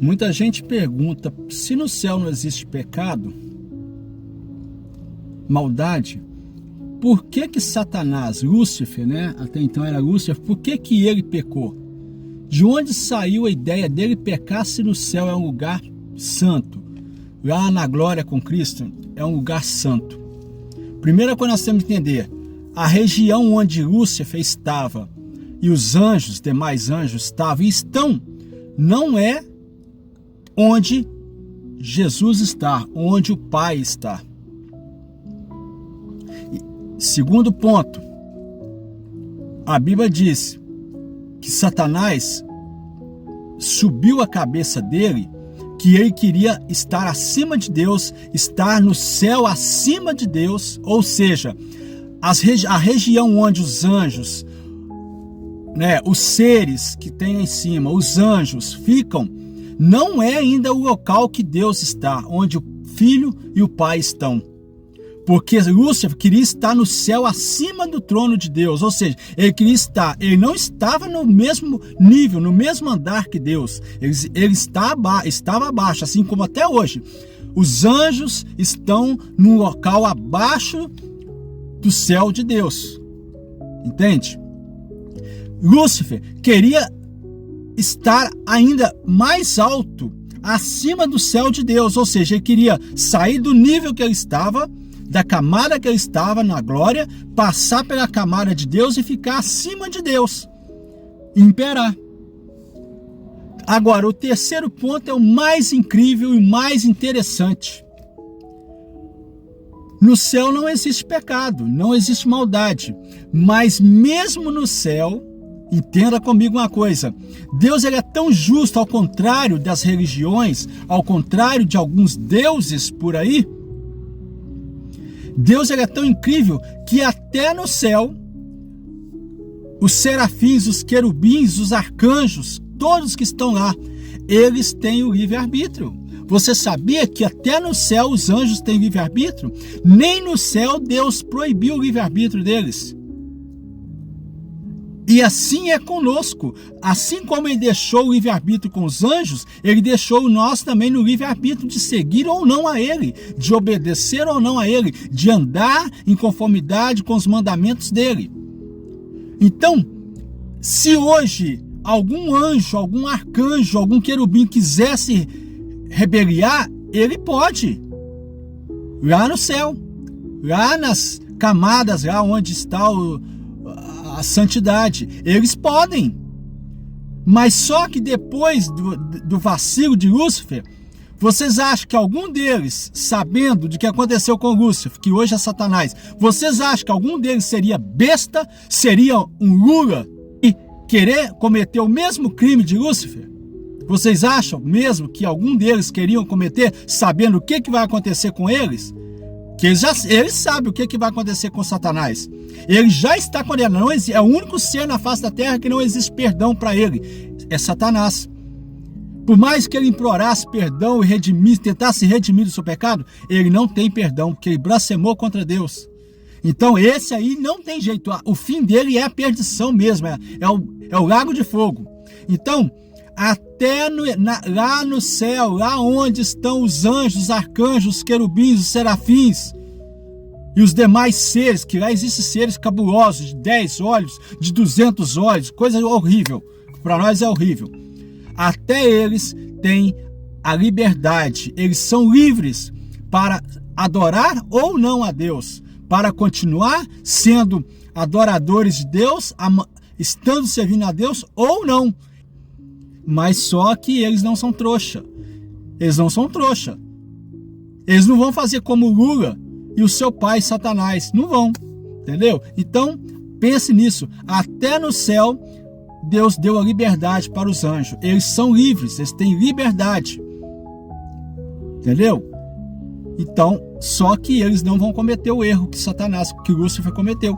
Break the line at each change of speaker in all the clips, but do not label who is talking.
Muita gente pergunta, se no céu não existe pecado, maldade, por que Satanás, Lúcifer, né? Até então era Lúcifer, por que ele pecou? De onde saiu a ideia dele pecar se no céu é um lugar santo? Lá na glória com Cristo é um lugar santo. Primeira coisa que nós temos que entender, a região onde Lúcifer estava e os anjos, demais anjos estavam e estão, não é onde Jesus está, onde o Pai está. Segundo ponto, a Bíblia diz que Satanás subiu a cabeça dele, que ele queria estar acima de Deus, estar no céu acima de Deus, ou seja, a região onde os anjos, né, os seres que tem lá em cima, os anjos ficam, não é ainda o local que Deus está, onde o Filho e o Pai estão. Porque Lúcifer queria estar no céu acima do trono de Deus, ou seja, ele não estava no mesmo nível, no mesmo andar que Deus, ele estava abaixo, assim como até hoje. Os anjos estão num local abaixo do céu de Deus, entende? Lúcifer queria estar ainda mais alto, acima do céu de Deus, ou seja, ele queria sair do nível que ele estava, da camada que ele estava na glória, passar pela camada de Deus e ficar acima de Deus, imperar. Agora, o terceiro ponto é o mais incrível e mais interessante. No céu não existe pecado, não existe maldade, mas mesmo no céu, entenda comigo uma coisa, Deus ele é tão justo, ao contrário das religiões, ao contrário de alguns deuses por aí, Deus ele é tão incrível que até no céu, os serafins, os querubins, os arcanjos, todos que estão lá, eles têm o livre-arbítrio. Você sabia que até no céu os anjos têm livre-arbítrio? Nem no céu Deus proibiu o livre-arbítrio deles. E assim é conosco. Assim como ele deixou o livre-arbítrio com os anjos, ele deixou nós também no livre-arbítrio de seguir ou não a ele, de obedecer ou não a ele, de andar em conformidade com os mandamentos dele. Então, se hoje algum anjo, algum arcanjo, algum querubim quisesse rebeliar, ele pode. Lá no céu, lá nas camadas, lá onde está a santidade, eles podem, mas só que depois do vacilo de Lúcifer, vocês acham que algum deles, sabendo de que aconteceu com Lúcifer, que hoje é Satanás, vocês acham que algum deles seria besta, seria um Lula e querer cometer o mesmo crime de Lúcifer? Vocês acham mesmo que algum deles queriam cometer, sabendo o que vai acontecer com eles? Que eles sabem o que vai acontecer com Satanás. Ele já está condenado. É o único ser na face da terra que não existe perdão para ele. É Satanás. Por mais que ele implorasse perdão e redimisse, tentasse se redimir do seu pecado, ele não tem perdão, porque ele blasfemou contra Deus. Então esse aí não tem jeito. O fim dele é a perdição mesmo. É o lago de fogo. Então, até lá no céu, lá onde estão os anjos, os arcanjos, os querubins, os serafins e os demais seres, que lá existem seres cabulosos, de 10 olhos, de 200 olhos, coisa horrível, para nós é horrível. Até eles têm a liberdade, eles são livres para adorar ou não a Deus, para continuar sendo adoradores de Deus, estando servindo a Deus ou não. Mas só que eles não são trouxa. Eles não são trouxa. Eles não vão fazer como Lula e o seu pai Satanás. Não vão. Entendeu? Então, pense nisso. Até no céu, Deus deu a liberdade para os anjos. Eles são livres. Eles têm liberdade. Entendeu? Então, só que eles não vão cometer o erro que Satanás, que Lúcifer cometeu.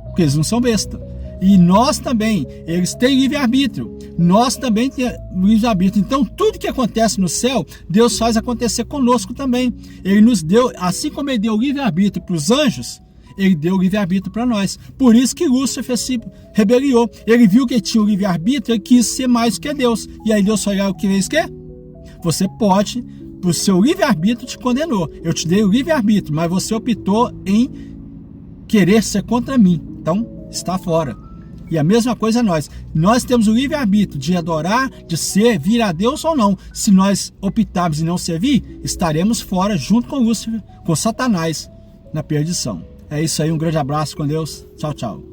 Porque eles não são besta. E nós também, eles têm livre-arbítrio. Nós também temos livre-arbítrio. Então, tudo que acontece no céu, Deus faz acontecer conosco também. Ele nos deu, assim como ele deu livre-arbítrio para os anjos, ele deu livre-arbítrio para nós. Por isso que Lúcifer se rebeliou. Ele viu que ele tinha o livre-arbítrio e quis ser mais que Deus. E aí Deus foi lá, o que fez? Você pode, o seu livre-arbítrio te condenou. Eu te dei o livre-arbítrio, mas você optou em querer ser contra mim. Então, está fora. E a mesma coisa nós. Nós temos o livre-arbítrio de adorar, de servir a Deus ou não. Se nós optarmos em não servir, estaremos fora junto com Lúcifer, com Satanás, na perdição. É isso aí, um grande abraço com Deus. Tchau, tchau.